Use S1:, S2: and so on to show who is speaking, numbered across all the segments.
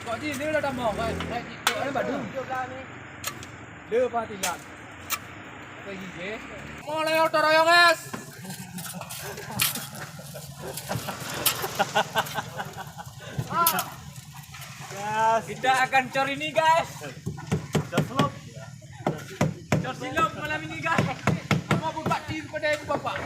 S1: Có gì nữa là đầm mỏ vậy? Này chị cỡ đấy bà đưa vào thì lặn. Cái gì thế? Mulai otor guys.
S2: Gas.
S1: Kita akan cor ini guys.
S2: Develop.
S1: Cor silap malam ini guys. Mau berbakti kepada ibu bapak.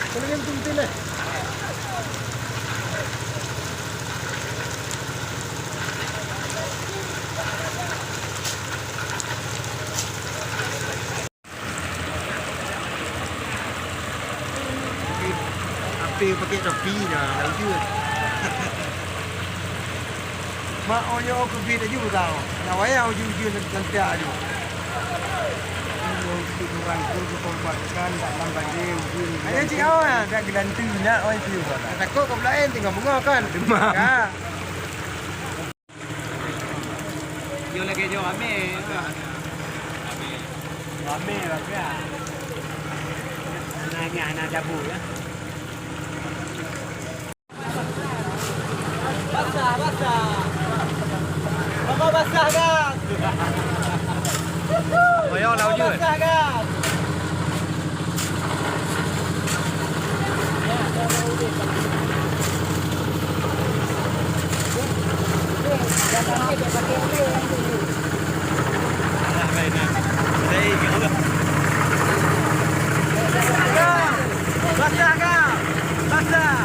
S3: Tolongin tuntin lah. Api pakai topi dah, laju. Mak onyo aku bina juga tau. Nak wayang ujung-ujung nanti aja. Tujuan tu kompakkan tak lambat dia ujung. Ayah cik awak dah gelantu nak orang tu. Takut kau lain tinggal bunga kan. Demam. Ya.
S1: Yo lagi jo ame.
S2: Rame lah kan.
S3: Nanya anak dapur ya.
S2: Basah, basah. Apa basah kan?
S1: Koyo lau je.
S2: Basah kan? Basah kan? Basah.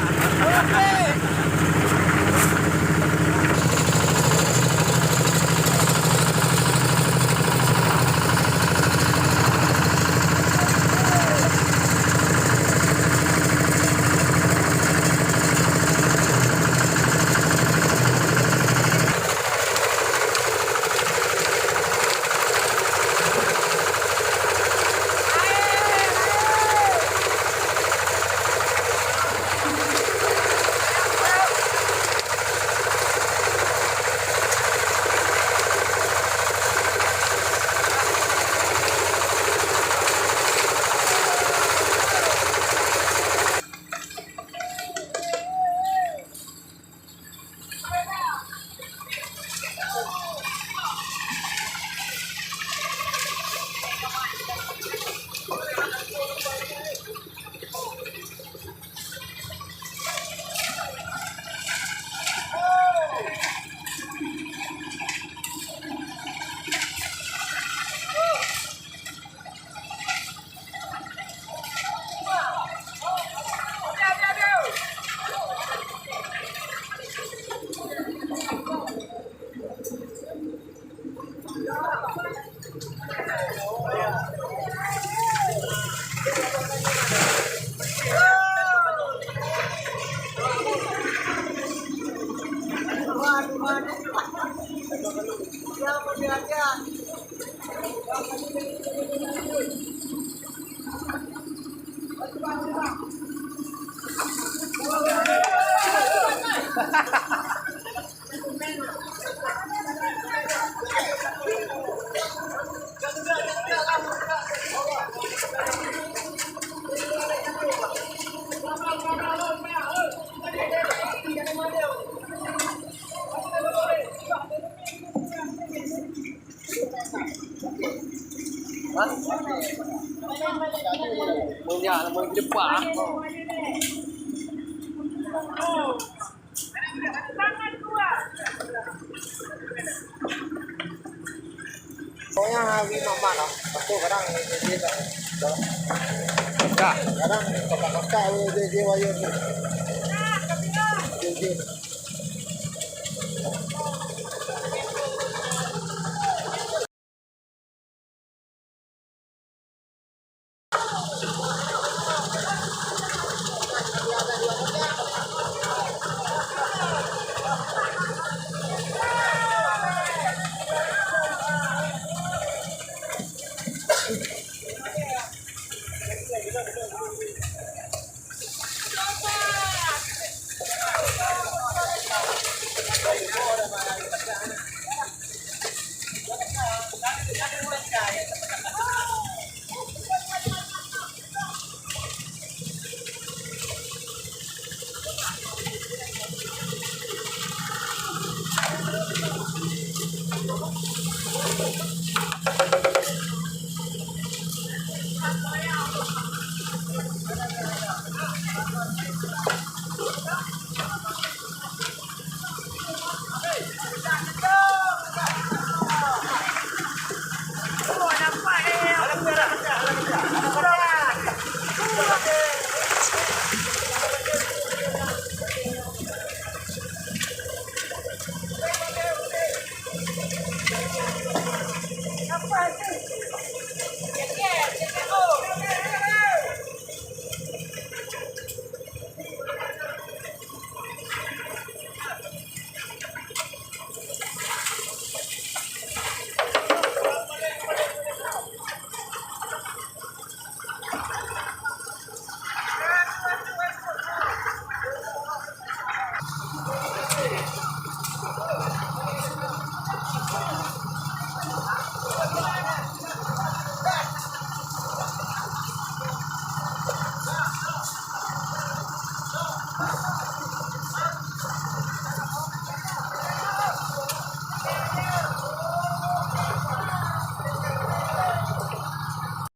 S1: Punya mau di depan.
S3: Pokoknya hari mama lah. Betul kadang dia tak. Kadang kakak dia wayo. Dia